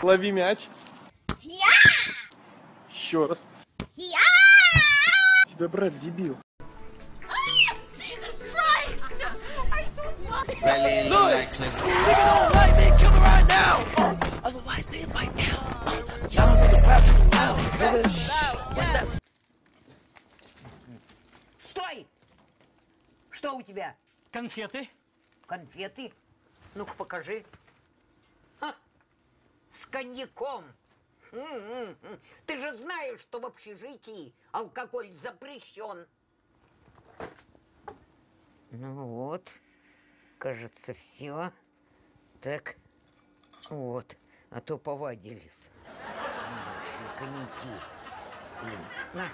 Лови мяч. Я! Еще раз. Я! Тебя брат дебил. Стой! Что у тебя? Конфеты. Конфеты? Ну-ка покажи. А, с коньяком. Ты же знаешь, что в общежитии алкоголь запрещен. Ну вот, кажется, все. Так, вот, а то повадились. Коньяки. На.